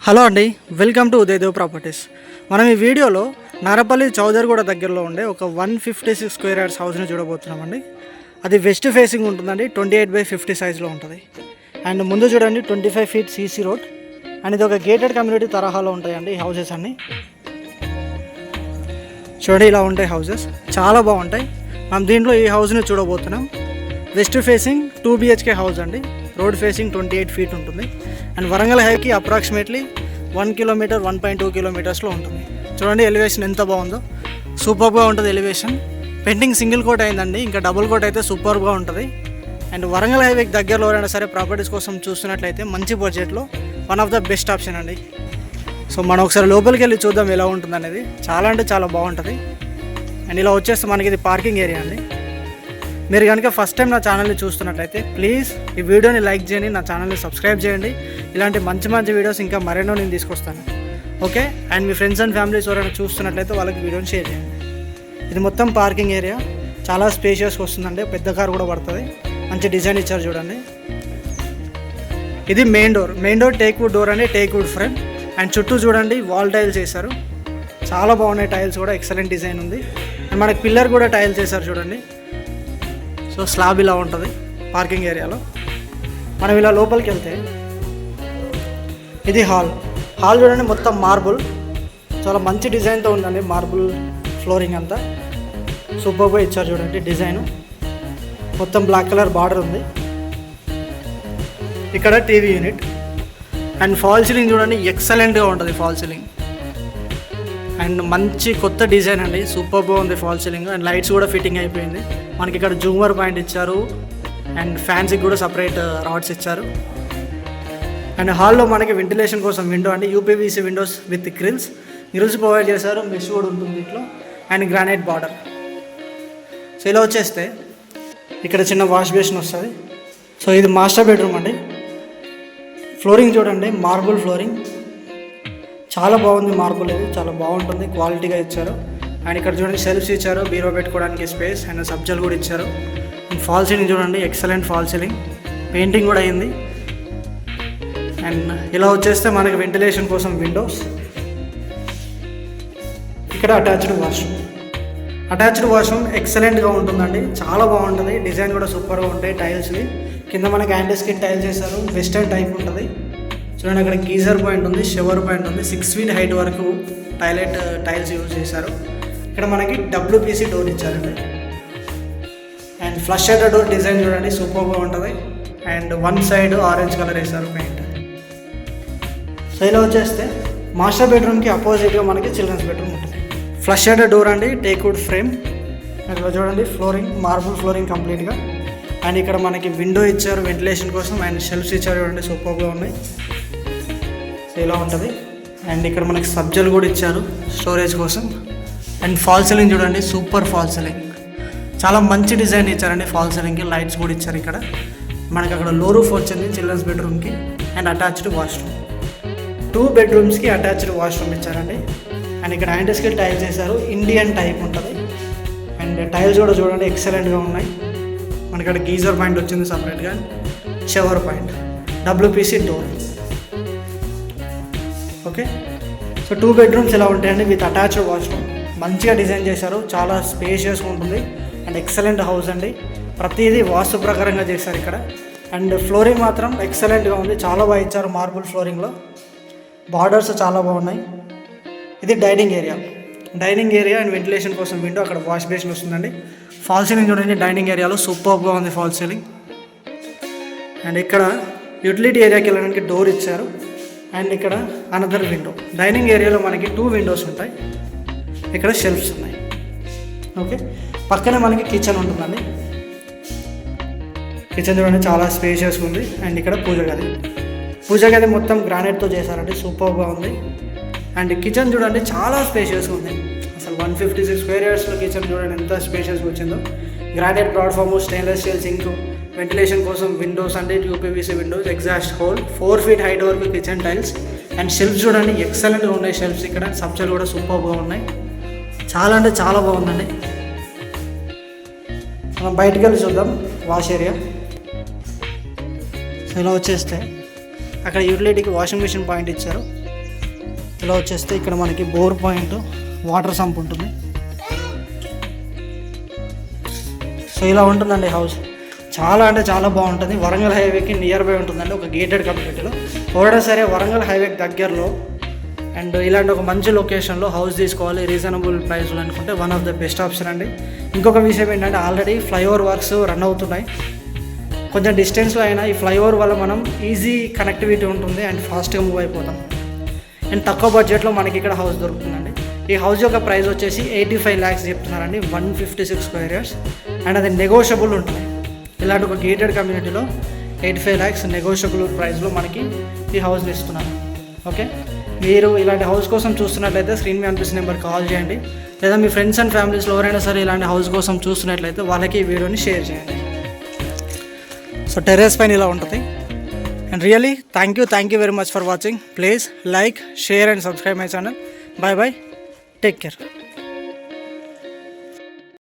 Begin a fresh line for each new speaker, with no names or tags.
Hello అండి, welcome to ఉదయదేవ్ properties. మనం ఈ వీడియోలో నారపల్లి చౌదరిగూడ దగ్గరలో ఉండే ఒక 156 స్క్వేర్ యార్డ్స్ హౌస్ని చూడబోతున్నామండి. అది వెస్ట్ ఫేసింగ్ ఉంటుందండి, 28/50 సైజులో ఉంటుంది. అండ్ ముందు చూడండి 25 ఫీట్ సీసీ రోడ్. అండ్ ఇది ఒక గేటెడ్ కమ్యూనిటీ తరహాలో ఉంటాయండి ఈ హౌసెస్ అన్నీ. చూడండి ఇలా ఉంటాయి హౌసెస్, చాలా బాగుంటాయి. మనం దీంట్లో ఈ హౌస్ని చూడబోతున్నాం. వెస్ట్ ఫేసింగ్ 2 BHK హౌస్ అండి. రోడ్ ఫేసింగ్ 28 ఫీట్ ఉంటుంది. అండ్ వరంగల్ హైకి అప్రాక్సిమేట్లీ 1 కిలోమీటర్ 1.2 కిలోమీటర్స్లో ఉంటుంది. చూడండి ఎలివేషన్ ఎంత బాగుందో, సూపర్గా ఉంటుంది ఎలివేషన్. పెయింటింగ్ సింగిల్ కోట్ అయిందండి, ఇంకా డబుల్ కోట్ అయితే సూపర్గా ఉంటుంది. అండ్ వరంగల్ హైవేకి దగ్గరలో ఎవరైనా సరే ప్రాపర్టీస్ కోసం చూస్తున్నట్లయితే మంచి బడ్జెట్లో one of the best option అండి. సో మనం ఒకసారి లోపలికి వెళ్ళి చూద్దాం ఎలా ఉంటుంది అనేది. చాలా అంటే చాలా బాగుంటుంది. అండ్ ఇలా వచ్చేస్తే మనకి ఇది పార్కింగ్ ఏరియా అండి. మీరు కనుక ఫస్ట్ టైం నా ఛానల్ని చూస్తున్నట్లయితే ప్లీజ్ ఈ వీడియోని లైక్ చేయండి, నా ఛానల్ని సబ్స్క్రైబ్ చేయండి. ఇలాంటి మంచి మంచి వీడియోస్ ఇంకా మరెన్నో నేను తీసుకొస్తాను. Okay, and me friends and families ఎవరైనా చూస్తున్నట్లయితే వాళ్ళకి వీడియోని షేర్ చేయండి. ఇది మొత్తం పార్కింగ్ ఏరియా, చాలా స్పేషియస్గా వస్తుందండి. పెద్ద కార్ కూడా పడుతుంది. మంచి డిజైన్ ఇచ్చారు చూడండి. ఇది main door teak wood door అండి, టేక్ వుడ్ ఫ్రేమ్. అండ్ చుట్టూ చూడండి వాల్ టైల్స్ వేశారు, చాలా బాగున్నాయి. టైల్స్ కూడా ఎక్సలెంట్ డిజైన్ ఉంది. అండ్ మనకి పిల్లర్ కూడా టైల్స్ వేశారు చూడండి. సో స్లాబ్ ఇలా ఉంటుంది పార్కింగ్ ఏరియాలో. మనం ఇలా లోపలికి వెళ్తే ఇది హాల్ చూడండి, మొత్తం మార్బుల్, చాలా మంచి డిజైన్తో ఉందండి. మార్బుల్ ఫ్లోరింగ్ అంతా సూపర్గా ఇచ్చారు చూడండి. డిజైను మొత్తం బ్లాక్ కలర్ బార్డర్ ఉంది. ఇక్కడ TV unit. And fall ceiling చూడండి, ఎక్సలెంట్గా ఉంటుంది ఫాల్ సీలింగ్. అండ్ మంచి కొత్త డిజైన్ అండి, సూపర్గా ఉంది ఫాల్ సీలింగ్. అండ్ లైట్స్ కూడా ఫిట్టింగ్ అయిపోయింది. మనకి ఇక్కడ జూమర్ పాయింట్ ఇచ్చారు. అండ్ ఫ్యాన్స్కి కూడా సపరేట్ రాడ్స్ ఇచ్చారు. అండ్ హాల్లో మనకి వెంటిలేషన్ కోసం విండో అండి, UPVC windows with grills provide చేశారు. మెష్ కూడా ఉంటుంది ఇంట్లో. And granite border. సో ఇలా వచ్చేస్తే ఇక్కడ చిన్న వాష్ బేసిన్ వస్తుంది. సో ఇది మాస్టర్ బెడ్రూమ్ అండి. ఫ్లోరింగ్ చూడండి, మార్బుల్ ఫ్లోరింగ్, చాలా బాగుంది. మార్బుల్ ఇది చాలా బాగుంటుంది, క్వాలిటీగా ఇచ్చారు. అండ్ ఇక్కడ చూడండి సెల్ఫ్స్ ఇచ్చారు, బీరో పెట్టుకోవడానికి స్పేస్. అండ్ సబ్జల్ కూడా ఇచ్చారు. అండ్ ఫాల్ సీలింగ్ చూడండి, ఎక్సలెంట్ ఫాల్ సీలింగ్, పెయింటింగ్ కూడా అయింది. అండ్ ఇలా వచ్చేస్తే మనకి వెంటిలేషన్ కోసం విండోస్. ఇక్కడ అటాచ్డ్ వాష్రూమ్ ఎక్సలెంట్గా ఉంటుందండి, చాలా బాగుంటుంది. డిజైన్ కూడా సూపర్గా ఉంటాయి. టైల్స్వి కింద మనకి యాంటీ స్కిన్ టైల్స్ వేస్తారు, వెస్టర్న్ టైప్ ఉంటుంది. చూడండి అక్కడ గీజర్ పాయింట్ ఉంది, షవర్ పాయింట్ ఉంది. 6 ఫీట్ హైట్ వరకు టైల్స్ యూజ్ చేశారు. ఇక్కడ మనకి WPC డోర్ ఇచ్చారండి. And flush shutter door design చూడండి, సూపర్గా ఉంటుంది. And one side orange colour వేశారు పెయింట్. సో ఇలా వచ్చేస్తే మాస్టర్ బెడ్రూమ్కి అపోజిట్గా మనకి చిల్డ్రన్స్ బెడ్రూమ్ ఉంటుంది. ఫ్లష్ షట్టర్ డోర్ అండి, టేక్ వుడ్ ఫ్రేమ్. ఇక్కడ చూడండి ఫ్లోరింగ్, మార్బుల్ ఫ్లోరింగ్ కంప్లీట్గా. అండ్ ఇక్కడ మనకి విండో ఇచ్చారు వెంటిలేషన్ కోసం. అండ్ షెల్ఫ్స్ ఇచ్చారు చూడండి, సూపర్గా ఉన్నాయి. సో ఇలా ఉంటుంది. అండ్ ఇక్కడ మనకి సబ్జల్ కూడా ఇచ్చారు స్టోరేజ్ కోసం. అండ్ ఫాల్ సీలింగ్ చూడండి, సూపర్ ఫాల్ సీలింగ్, చాలా మంచి డిజైన్ ఇచ్చారండి. ఫాల్ సీలింగ్కి లైట్స్ కూడా ఇచ్చారు. ఇక్కడ మనకి అక్కడ లో రూఫ్ వచ్చింది చిల్డ్రన్స్ బెడ్రూమ్కి. అండ్ అటాచ్డ్ వాష్రూమ్, 2 బెడ్రూమ్స్కి అటాచ్డ్ వాష్రూమ్ ఇచ్చారండి. అండ్ ఇక్కడ యాంటీ టైల్స్ వేశారు, ఇండియన్ టైప్ ఉంటుంది. అండ్ టైల్స్ కూడా చూడండి ఎక్సలెంట్గా ఉన్నాయి. మనకి అక్కడ గీజర్ పాయింట్ వచ్చింది సపరేట్గా, shower point, WPC door. Okay, so 2 bedrooms ఇలా ఉంటాయండి విత్ అటాచ్డ్ వాష్రూమ్. మంచిగా డిజైన్ చేశారు, చాలా స్పేషియస్గా ఉంటుంది. అండ్ ఎక్సలెంట్ హౌస్ అండి, ప్రతిదీ వాస్తు ప్రకారంగా చేశారు ఇక్కడ. అండ్ ఫ్లోరింగ్ మాత్రం ఎక్సలెంట్గా ఉంది, చాలా బాగా ఇచ్చారు. మార్బుల్ ఫ్లోరింగ్లో బార్డర్స్ చాలా బాగున్నాయి. ఇది డైనింగ్ ఏరియా అండ్ వెంటిలేషన్ కోసం విండో, అక్కడ వాష్ బేసిన్ వస్తుందండి. ఫాల్ సీలింగ్ చూడండి, డైనింగ్ ఏరియాలో సూపర్గా ఉంది ఫాల్ సీలింగ్. అండ్ ఇక్కడ యూటిలిటీ ఏరియాకి వెళ్ళడానికి డోర్ ఇచ్చారు. అండ్ ఇక్కడ అనదర్ విండో. డైనింగ్ ఏరియాలో మనకి 2 విండోస్ ఉంటాయి. ఇక్కడ షెల్ఫ్స్ ఉన్నాయి. ఓకే, పక్కనే మనకి కిచెన్ ఉంటుందండి. కిచెన్ చూడండి చాలా స్పేషియస్గా ఉంది. అండ్ ఇక్కడ పూజ గది మొత్తం గ్రానైట్తో చేశారండి, సూపర్గా ఉంది. అండ్ కిచెన్ చూడండి చాలా స్పేషియస్గా ఉంది. అసలు 156 స్క్వేర్ యార్డ్స్లో కిచెన్ చూడండి ఎంత స్పేషియస్గా వచ్చిందో. Granite platform, stainless steel sync, ventilation కోసం విండోస్ అండి, UPVC Windows, exhaust whole, 4 feet height వరకు కిచెన్ టైల్స్. అండ్ షెల్ఫ్స్ చూడండి ఎక్సలెంట్గా ఉన్నాయి షెల్ఫ్స్. ఇక్కడ సబ్జలు కూడా సూపర్గా ఉన్నాయి, చాలా అంటే చాలా బాగుందండి. మనం బయటికి వెళ్ళి చూద్దాం వాష్ ఏరియా. సో ఇలా వచ్చేస్తే అక్కడ యూటిలిటీకి వాషింగ్ మిషన్ పాయింట్ ఇచ్చారు. ఇలా వచ్చేస్తే ఇక్కడ మనకి బోర్ పాయింట్, వాటర్ సంప్ ఉంటుంది. సో ఇలా ఉంటుందండి హౌస్. చాలా అంటే చాలా బాగుంటుంది. వరంగల్ హైవేకి నియర్ బై ఉంటుందండి, ఒక గేటెడ్ కమ్యూనిటీలో. ఎవరైనా సరే వరంగల్ హైవేకి దగ్గరలో అండ్ ఇలాంటి ఒక మంచి లొకేషన్లో హౌస్ తీసుకోవాలి రీజనబుల్ ప్రైస్లో అనుకుంటే one of the best option అండి. ఇంకొక విషయం ఏంటంటే ఆల్రెడీ ఫ్లైఓవర్ వర్క్స్ రన్ అవుతున్నాయి. కొంచెం డిస్టెన్స్లో అయినా ఈ ఫ్లైఓవర్ వల్ల మనం ఈజీ కనెక్టివిటీ ఉంటుంది అండ్ ఫాస్ట్గా మూవ్ అయిపోతాం. అండ్ తక్కువ బడ్జెట్లో మనకి ఇక్కడ హౌస్ దొరుకుతుందండి. ఈ హౌస్ యొక్క ప్రైస్ వచ్చేసి 85 lakhs చెప్తున్నారండి, 156 square yards. అండ్ అది నెగోషియబుల్ ఉంటుంది. ఇలాంటి ఒక గేటెడ్ కమ్యూనిటీలో 85 lakhs నెగోషియబుల్ ప్రైస్లో మనకి ఈ హౌస్ని ఇస్తున్నారు. ఓకే, మీరు ఇలాంటి హౌస్ కోసం చూస్తున్నట్లయితే స్క్రీన్ మీద అనిపిస్తున్న నెంబర్ కాల్ చేయండి, లేదా మీ ఫ్రెండ్స్ అండ్ ఫ్యామిలీస్లో ఎవరైనా సరే ఇలాంటి హౌస్ కోసం చూస్తున్నట్లయితే వాళ్ళకి ఈ వీడియోని షేర్ చేయండి. సో టెర్రస్ పైన ఇలా ఉంటుంది. And really thank you very much for watching. Please like, share and subscribe my channel. Bye bye, take care.